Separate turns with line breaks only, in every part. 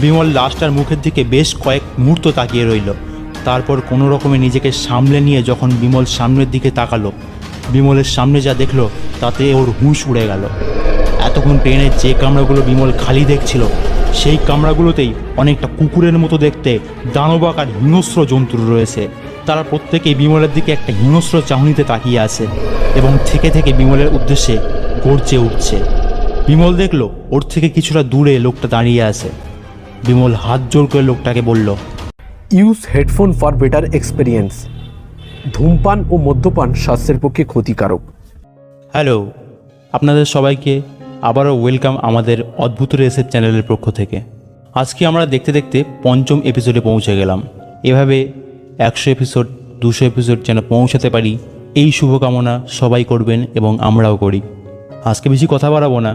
বিমল লাশটার মুখের দিকে বেশ কয়েক মুহূর্ত তাকিয়ে রইল। তারপর কোনো রকমে নিজেকে সামলে নিয়ে যখন বিমল সামনের দিকে তাকালো, বিমলের সামনে যা দেখলো তাতে ওর হুঁশ উড়ে গেল। এতক্ষণ ট্রেনের যে কামরাগুলো বিমল খালি দেখছিল, সেই কামরাগুলোতেই অনেকটা কুকুরের মতো দেখতে দানবাকার হিংস্র জন্তু রয়েছে। তারা প্রত্যেকেই বিমলের দিকে একটা হিংস্র চাহনিতে তাকিয়ে আছে এবং থেকে থেকে বিমলের উদ্দেশ্যে গর্জে উঠছে। বিমল দেখলো ওর থেকে কিছুটা দূরে লোকটা দাঁড়িয়ে আছে। বিমল হাত জোর করে লোকটাকে বলল,
use headphone for better experience. ধূমপান ও মদ্যপান স্বাস্থ্যের পক্ষে ক্ষতিকারক।
হ্যালো, আপনাদের সবাইকে আবারও ওয়েলকাম আমাদের অদ্ভুত রেসের চ্যানেলের পক্ষ থেকে। আজকে আমরা দেখতে দেখতে পঞ্চম এপিসোডে পৌঁছে গেলাম। এভাবে 100 এপিসোড 200 এপিসোড যেন পৌঁছাতে পারি, এই শুভকামনা সবাই করবেন এবং আমরাও করি। আজকে বেশি কথা বাড়াবো না,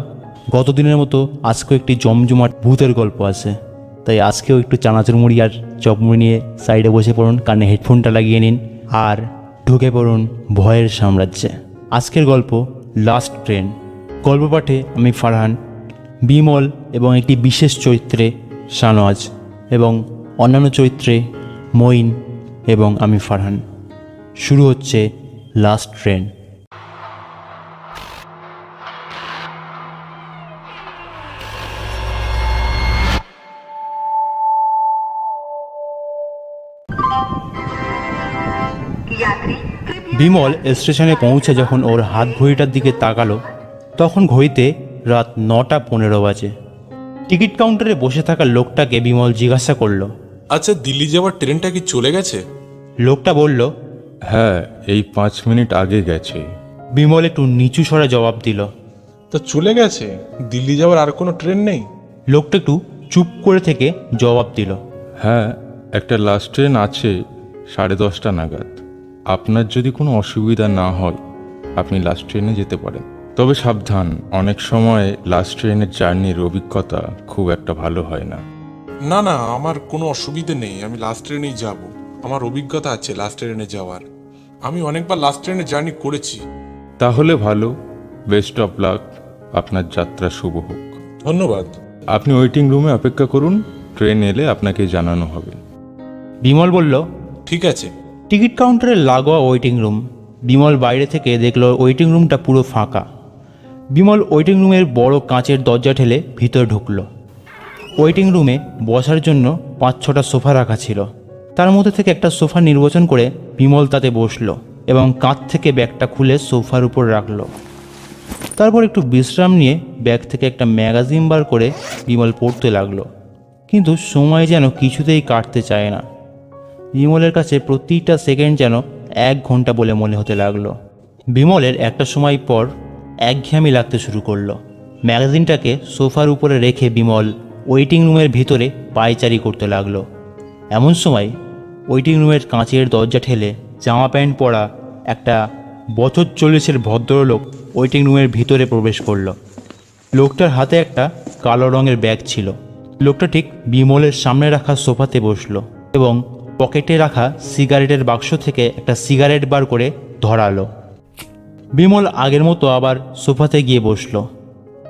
গতদিনের মতো আজকেও একটি জমজমাট ভূতের গল্প আছে, তাই আজকেও একটু চানাচুর মুড়ি আর চপমুড়ি নিয়ে সাইডে বসে পড়ুন, কানে হেডফোনটা লাগিয়ে নিন আর ঢুকে পড়ুন ভয়ের সাম্রাজ্যে। আজকের গল্প লাস্ট ট্রেন। গল্প পাঠে আমি ফারহান, বিমল এবং একটি বিশেষ চরিত্রে শানওয়াজ এবং অন্যান্য চরিত্রে মঈন এবং আমি ফারহান। শুরু হচ্ছে লাস্ট ট্রেন। বিমল স্টেশনে পৌঁছে যখন ওর হাত ঘড়িটার দিকে তাকালো, তখন ঘড়িতে রাত 9:15 বাজে। টিকিট কাউন্টারে বসে থাকা লোকটাকে বিমল জিজ্ঞাসা করলো,
আচ্ছা, দিল্লি যাওয়ার ট্রেনটা কি চলে গেছে?
লোকটা বলল,
হ্যাঁ, এই 5 মিনিট আগে গেছে।
বিমল একটু নিচু স্বরে জবাব দিল।
তা চলে গেছে? দিল্লি যাওয়ার আর কোনো ট্রেন নেই?
লোকটা একটু চুপ করে থেকে জবাব দিল,
হ্যাঁ, একটা লাস্ট ট্রেন আছে 10:30 নাগাদ। আপনার যদি কোনো অসুবিধা না হয় আপনি লাস্ট ট্রেনে যেতে পারেন, তবে সাবধান, অনেক সময় লাস্ট ট্রেনের জার্নির অভিজ্ঞতা খুব একটা ভালো হয় না।
না না, আমার কোনো অসুবিধে নেই, আমি লাস্ট ট্রেনেই যাব। আমার অভিজ্ঞতা আছে লাস্ট ট্রেনে যাওয়ার, আমি অনেকবার লাস্ট ট্রেনে জার্নি করেছি।
তাহলে ভালো, বেস্ট অফ লাক, আপনার যাত্রা শুভ হোক।
ধন্যবাদ।
আপনি ওয়েটিং রুমে অপেক্ষা করুন, ট্রেন এলে আপনাকে জানানো হবে।
বিমল বলল।
ঠিক আছে।
টিকিট কাউন্টারে লাগোয়া ওয়েটিং রুম। বিমল বাইরে থেকে দেখলো ওয়েটিং রুমটা পুরো ফাঁকা। বিমল ওয়েটিং রুমের বড় কাঁচের দরজা ঠেলে ভিতরে ঢুকলো। ওয়েটিং রুমে বসার জন্য 5-6টা সোফা রাখা ছিল। তার মধ্যে থেকে একটা সোফা নির্বাচন করে বিমল তাতে বসলো এবং কাঁধ থেকে ব্যাগটা খুলে সোফার উপর রাখলো। তারপর একটু বিশ্রাম নিয়ে ব্যাগ থেকে একটা ম্যাগাজিন বার করে বিমল পড়তে লাগলো। কিন্তু সময় যেন কিছুতেই কাটতে চায় না। বিমলের কাছে প্রতিটা সেকেন্ড যেন 1 ঘন্টা বলে মনে হতে লাগলো। বিমলের একটা সময় পর একঘেয়েমি লাগতে শুরু করলো। ম্যাগাজিনটাকে সোফার উপরে রেখে বিমল ওয়েটিং রুমের ভিতরে পায়চারি করতে লাগলো। এমন সময় ওয়েটিং রুমের কাঁচের দরজা ঠেলে জামা প্যান্ট পরা একটা বছর 40-এর ভদ্রলোক ওয়েটিং রুমের ভিতরে প্রবেশ করলো। লোকটার হাতে একটা কালো রঙের ব্যাগ ছিল। লোকটা ঠিক বিমলের সামনে রাখা সোফাতে বসলো এবং পকেটে রাখা সিগারেটের বাক্স থেকে একটা সিগারেট বার করে ধরালো। বিমল আগের মতো আবার সোফাতে গিয়ে বসলো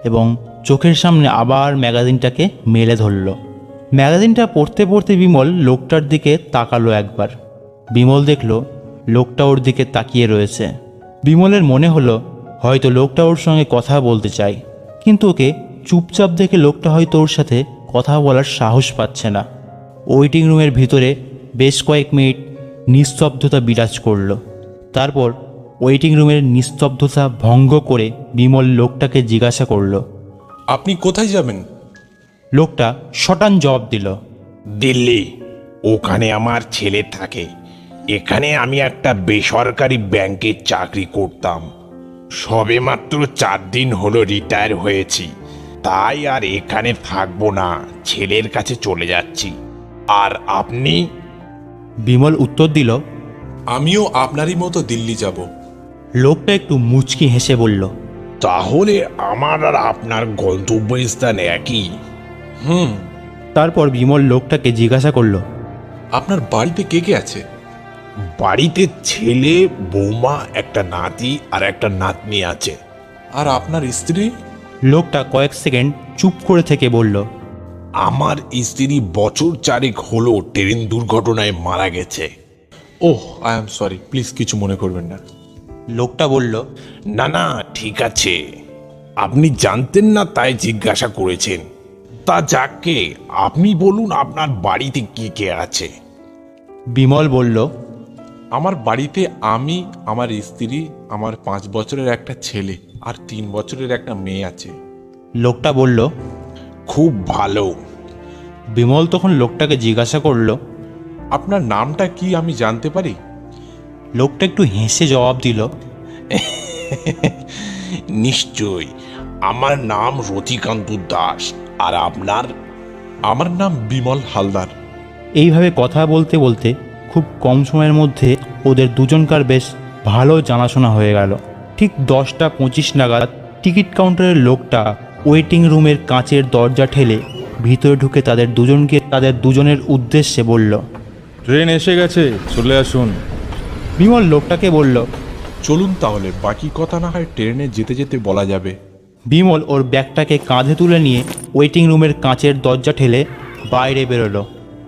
এবং চোখের সামনে আবার ম্যাগাজিনটাকে মেলে ধরল। ম্যাগাজিনটা পড়তে পড়তে বিমল লোকটার দিকে তাকালো একবার। বিমল দেখলো লোকটা ওর দিকে তাকিয়ে রয়েছে। বিমলের মনে হলো হয়তো লোকটা ওর সঙ্গে কথা বলতে চায়, কিন্তু ওকে চুপচাপ দেখে লোকটা হয়তো ওর সাথে কথা বলার সাহস পাচ্ছে না। ওয়েটিং রুমের ভিতরে বেশ কয়েক মিনিট নিস্তব্ধতা বিরাজ করল। তারপর ওয়েটিং রুমের নিস্তব্ধতা ভঙ্গ করে বিমল লোকটাকে জিজ্ঞাসা করল,
আপনি কোথায় যাবেন?
লোকটা শটান জবাব দিল,
দিল্লি, ওখানে আমার ছেলে থাকে। এখানে আমি একটা বেসরকারি ব্যাংকে চাকরি করতাম, সবেমাত্র 4 দিন হলো রিটায়ার হয়েছি, তাই আর এখানে থাকবো না, ছেলের কাছে চলে যাচ্ছি। আর আপনি?
বিমল উত্তর দিল,
আমিও আপনারই মতো দিল্লি যাব।
লোকটা একটু মুচকি হেসে বলল,
তাহলে আমার আর আপনার গন্তব্যস্থান একই।
তারপর বিমল লোকটাকে জিজ্ঞাসা করল,
আপনার বাড়িতে কে কে আছে?
বাড়িতে ছেলে, বৌমা, একটা নাতি আর একটা নাতনি আছে।
আর আপনার স্ত্রী?
লোকটা কয়েক সেকেন্ড চুপ করে থেকে বলল,
আমার স্ত্রী বছর 4 হলো ট্রেন দুর্ঘটনায় মারা গেছে।
ওহ, আই এম সরি, প্লিজ কিছু মনে করবেন না।
লোকটা বলল,
না না, ঠিক আছে, আপনি জানতেন না তাই জিজ্ঞাসা করেছেন। তা যাকে, আপনি বলুন আপনার বাড়িতে কে কে আছে?
বিমল বলল,
আমার বাড়িতে আমি, আমার স্ত্রী, আমার 5 বছরের একটা ছেলে আর 3 বছরের একটা মেয়ে আছে।
লোকটা বলল।
খুব ভালো।
বিমল তখন লোকটাকে জিজ্ঞাসা করলো,
আপনার নামটা কি আমি জানতে পারি?
লোকটা একটু হেসে জবাব দিল,
নিশ্চয়, আমার নাম রতিকান্ত দাস। আর আপনার?
আমার নাম বিমল হালদার।
এইভাবে কথা বলতে বলতে খুব কম সময়ের মধ্যে ওদের দুজনকার বেশ ভালো জানাশোনা হয়ে গেল। ঠিক 10:25 নাগাদ টিকিট কাউন্টারের লোকটা ওয়েটিং রুমের কাঁচের দরজা ঠেলে ভিতরে ঢুকে তাদের দুজনের উদ্দেশ্যে বলল,
ট্রেন এসে গেছে, চলে আসুন।
বিমল লোকটাকে বলল।
চলুন তাহলে, বাকি কথা না হয় ট্রেনে যেতে যেতে বলা যাবে।
বিমল ওর ব্যাগটাকে কাঁধে তুলে নিয়ে ওয়েটিং রুমের কাঁচের দরজা ঠেলে বাইরে বেরোলো।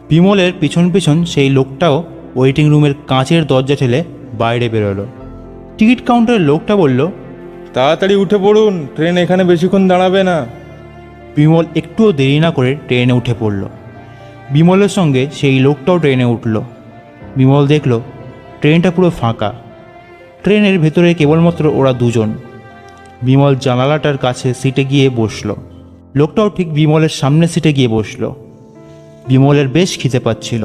বিমলের পিছন পিছন সেই লোকটাও ওয়েটিং রুমের কাঁচের দরজা ঠেলে বাইরে বেরোলো। টিকিট কাউন্টারের লোকটা বলল,
তাড়াতাড়ি উঠে পড়ুন, ট্রেন এখানে বেশিক্ষণ দাঁড়াবে না।
বিমল একটুও দেরি না করে ট্রেনে উঠে পড়ল। বিমলের সঙ্গে সেই লোকটাও ট্রেনে উঠল। বিমল দেখল ট্রেনটা পুরো ফাঁকা। ট্রেনের ভেতরে কেবলমাত্র ওরা দুজন। বিমল জানালাটার কাছে সিটে গিয়ে বসল। লোকটাও ঠিক বিমলের সামনে সিটে গিয়ে বসল। বিমলের বেশ খিদে পাচ্ছিল।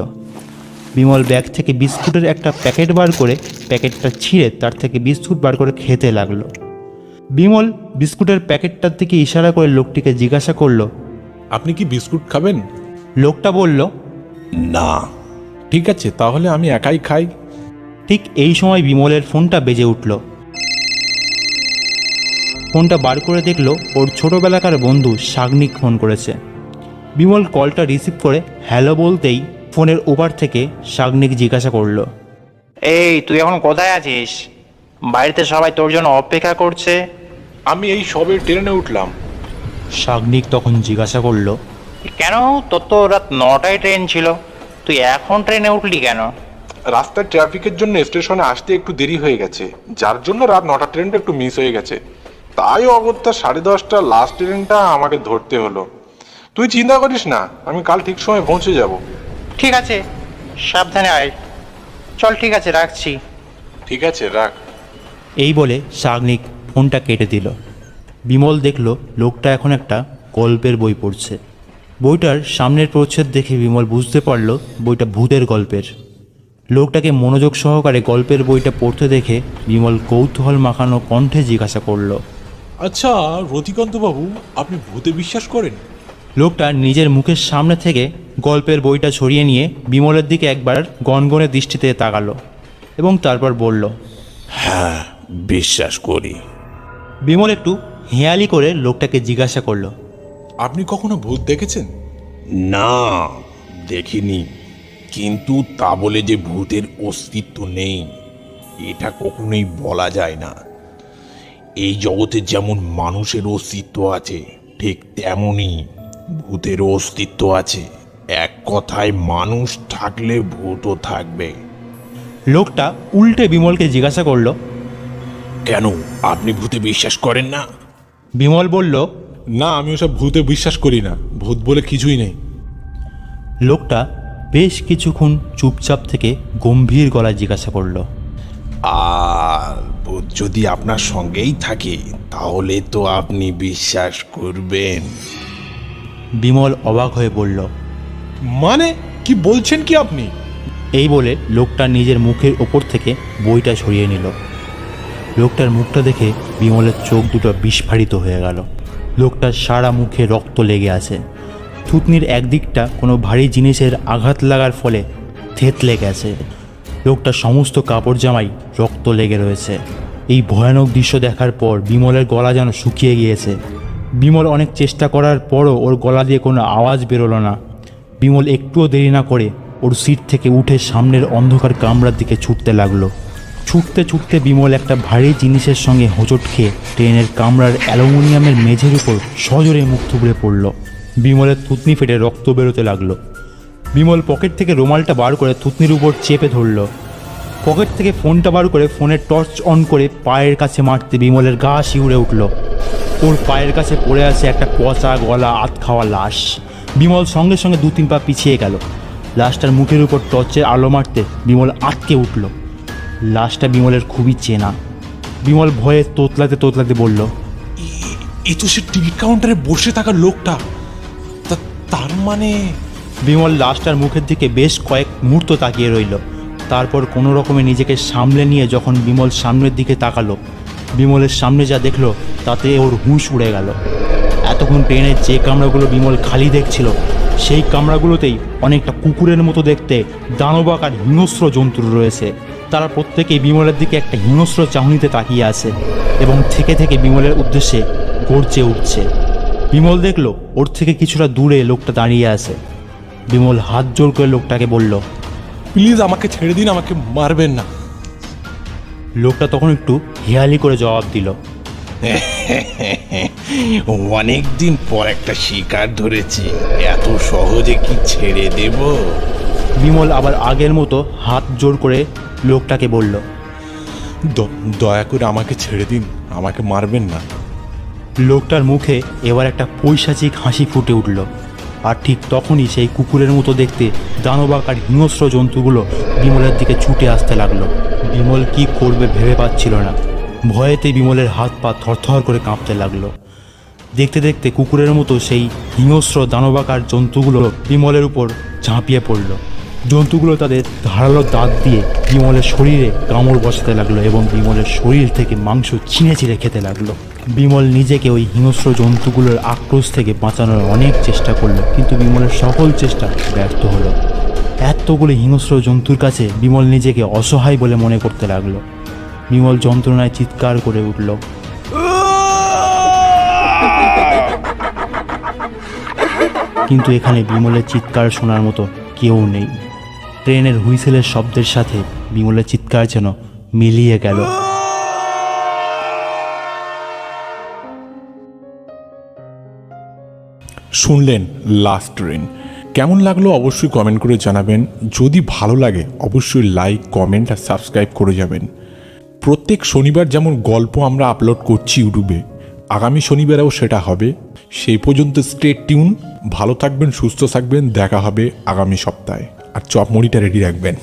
বিমল ব্যাগ থেকে বিস্কুটের একটা প্যাকেট বার করে প্যাকেটটা ছিঁড়ে তার থেকে বিস্কুট বার করে খেতে লাগলো। বিমল বিস্কুটের প্যাকেটটার দিকে ইশারা করে লোকটিকে জিজ্ঞাসা করলো,
আপনি কি বিস্কুট খাবেন?
লোকটা বলল,
না।
ঠিক আছে, তাহলে আমি একাই খাই।
ঠিক এই সময় বিমলের ফোনটা বেজে উঠল। ফোনটা বার করে দেখলো ওর ছোটবেলাকার বন্ধু সাগনিক ফোন করেছে। বিমল কলটা রিসিভ করে হ্যালো বলতেই ফোনের ওপার থেকে সাগনিক জিজ্ঞাসা করলো,
এই তুই এখন কোথায় আছিস? বাড়িতে সবাই তোর জন্য অপেক্ষা করছে।
আমি এই সবে ট্রেনে উঠলাম।
সাগনিক তখন জিজ্ঞাসা করলো,
কেন? তোর তো রাত 9টায় ট্রেন ছিল, তুই এখন ট্রেনে উঠলি কেন?
রাস্তায় ট্রাফিকের জন্য স্টেশনে আসতে একটু দেরি হয়ে গেছে, যার জন্য রাত 9টা ট্রেনটা একটু মিস হয়ে গেছে। তাই অগত্যা 10:30 লাস্ট ট্রেনটা আমাকে ধরতে হলো। তুই চিন্তা করিস না, আমি কাল ঠিক সময় পৌঁছে যাব।
ঠিক আছে, সাবধানে আয়। চল, ঠিক আছে, রাখছি।
ঠিক আছে, রাখ।
এই বলে সাগনিক ফোনটা কেটে দিল। বিমল দেখল লোকটা এখন একটা গল্পের বই পড়ছে। বইটার সামনের প্রচ্ছদ দেখে বিমল বুঝতে পারল বইটা ভূতের গল্পের। লোকটাকে মনোযোগ সহকারে গল্পের বইটা পড়তে দেখে বিমল কৌতূহল মাখানো কণ্ঠে জিজ্ঞাসা করল,
আচ্ছা রতিকান্ত বাবু, আপনি ভূতে বিশ্বাস করেন?
লোকটা নিজের মুখের সামনে থেকে গল্পের বইটা ছড়িয়ে নিয়ে বিমলের দিকে একবার গনগনে দৃষ্টিতে তাকালো এবং তারপর বলল,
হ্যাঁ, বিশ্বাস করি।
বিমল একটু হেয়ালি করে লোকটাকে জিজ্ঞাসা করলো,
আপনি কখনো ভূত দেখেছেন?
না, দেখিনি। কিন্তু তা বলে যে ভূতের অস্তিত্ব নেই, এটা কখনোই বলা যায় না। এই জগতে যেমন মানুষের অস্তিত্ব আছে, ঠিক তেমনই ভূতেরও অস্তিত্ব আছে। এক কথায়, মানুষ থাকলে ভূতও থাকবে।
লোকটা উল্টে বিমলকে জিজ্ঞাসা করলো,
কেন, আপনি ভূতে বিশ্বাস করেন না?
বিমল বলল,
না, আমি ওসব ভূতে বিশ্বাস করি না, ভূত বলে কিছুই নেই।
লোকটা বেশ কিছুক্ষণ চুপচাপ থেকে গম্ভীর গলায় জিজ্ঞাসা করলো,
আর ভূত যদি আপনার সঙ্গেই থাকে তাহলে তো আপনি বিশ্বাস করবেন।
বিমল অবাক হয়ে বলল,
মানে কি বলছেন কি আপনি?
এই বলে লোকটা নিজের মুখের ওপর থেকে বইটা সরিয়ে নিল। লোকটার মুখটা দেখে বিমলের চোখ দুটো বিস্ফারিত হয়ে গেল। লোকটার সারা মুখে রক্ত লেগে আছে। থুতনির একদিকটা কোনো ভারী জিনিসের আঘাত লাগার ফলে থেতলে গেছে। লোকটার সমস্ত কাপড় জামাই রক্ত লেগে রয়েছে। এই ভয়ানক দৃশ্য দেখার পর বিমলের গলা যেন শুকিয়ে গিয়েছে। বিমল অনেক চেষ্টা করার পরও ওর গলা দিয়ে কোনো আওয়াজ বেরোলো না। বিমল একটুও দেরি না করে ওর সিট থেকে উঠে সামনের অন্ধকার কামরার দিকে ছুটতে লাগলো। ছুটতে ছুটতে বিমল একটা ভারী জিনিসের সঙ্গে হোঁচট খেয়ে ট্রেনের কামরার অ্যালুমিনিয়ামের মেঝের উপর সজোরে মুখ থুবড়ে পড়ল। বিমলের থুতনি ফেটে রক্ত বেরোতে লাগলো। বিমল পকেট থেকে রুমালটা বার করে থুতনির উপর চেপে ধরল। পকেট থেকে ফোনটা বার করে ফোনের টর্চ অন করে পায়ের কাছে মারতে বিমলের গা শিউরে উঠল। ওর পায়ের কাছে পড়ে আছে একটা পচা গলা আত খাওয়া লাশ। বিমল সঙ্গে সঙ্গে 2-3 পা পিছিয়ে গেল। লাশটার মুখের উপর টর্চের আলো মারতে বিমল আটকে উঠল। লাশটা বিমলের খুবই চেনা। বিমল ভয়ে তোতলাতে তোতলাতে বলল,
এই তো সে টিকিট কাউন্টারে বসে থাকা লোকটা। তার মানে
বিমল লাশটার মুখের দিকে বেশ কয়েক মুহূর্ত তাকিয়ে রইল। তারপর কোনো রকমে নিজেকে সামলে নিয়ে যখন বিমল সামনের দিকে তাকালো, বিমলের সামনে যা দেখলো তাতে ওর হুঁশ উড়ে গেল। এতক্ষণ ট্রেনের যে কামরাগুলো বিমল খালি দেখছিল, সেই কামরাগুলোতেই অনেকটা কুকুরের মতো দেখতে দানবাকার হিংস্র জন্তু রয়েছে। তারা প্রত্যেকেই বিমলের দিকে একটা হিংস্র চাহনিতে তাকিয়ে আছে এবং থেকে থেকে বিমলের উদ্দেশ্যে গর্জে উঠছে। বিমল দেখল ওর থেকে কিছুটা দূরে লোকটা দাঁড়িয়ে আছে। বিমল হাত জোর করে লোকটাকে বলল,
প্লিজ আমাকে ছেড়ে দিন, আমাকে মারবেন না।
লোকটা তখন একটু হেয়ালি করে জবাব দিল,
অনেক দিন পর একটা শিকার ধরেছি, এত সহজে কি ছেড়ে দেব?
বিমল আবার আগের মতো হাত জোর করে লোকটাকে বলল,
দয়া করে আমাকে ছেড়ে দিন, আমাকে মারবেন না।
লোকটার মুখে এবার একটা পৈশাচিক হাসি ফুটে উঠল। আর ঠিক তখনই সেই কুকুরের মতো দেখতে দানবাকার হিংস্র জন্তুগুলো বিমলের দিকে ছুটে আসতে লাগলো। বিমল কি করবে ভেবে পাচ্ছিল না। ভয়েতে বিমলের হাত পা থরথর করে কাঁপতে লাগলো। দেখতে দেখতে কুকুরের মতো সেই হিংস্র দানবাকার জন্তুগুলো বিমলের উপর ঝাঁপিয়ে পড়ল। জন্তুগুলো তাদের ধারালো দাঁত দিয়ে বিমলের শরীরে কামড় বসাতে লাগলো এবং বিমলের শরীর থেকে মাংস ছিঁড়ে ছিঁড়ে খেতে লাগলো। বিমল নিজেকে ওই হিংস্র জন্তুগুলোর আক্রোশ থেকে বাঁচানোর অনেক চেষ্টা করলো, কিন্তু বিমলের সকল চেষ্টা ব্যর্থ হলো। এতগুলো হিংস্র জন্তুর কাছে বিমল নিজেকে অসহায় বলে মনে করতে লাগলো। বিমল যন্ত্রণায় চিৎকার করে উঠল। কিন্তু এখানে বিমলের চিৎকার শোনার মতো কেউ নেই। ট্রেনের হুইসেলের শব্দের সাথে বিমলের চিৎকার যেন মিলিয়ে গেল।
শুনলেন লাস্ট ট্রেন। কেমন লাগলো অবশ্যই কমেন্ট করে জানাবেন। যদি ভালো লাগে অবশ্যই লাইক, কমেন্ট আর সাবস্ক্রাইব করে যাবেন। প্রত্যেক শনিবার যেমন গল্প আমরা আপলোড করছি ইউটিউবে, আগামী শনিবারেও সেটা হবে। সেই পর্যন্ত স্টে টিউন। ভালো থাকবেন, সুস্থ থাকবেন। দেখা হবে আগামী সপ্তাহে। আর চপ মুড়িটা রেডি রাখবেন।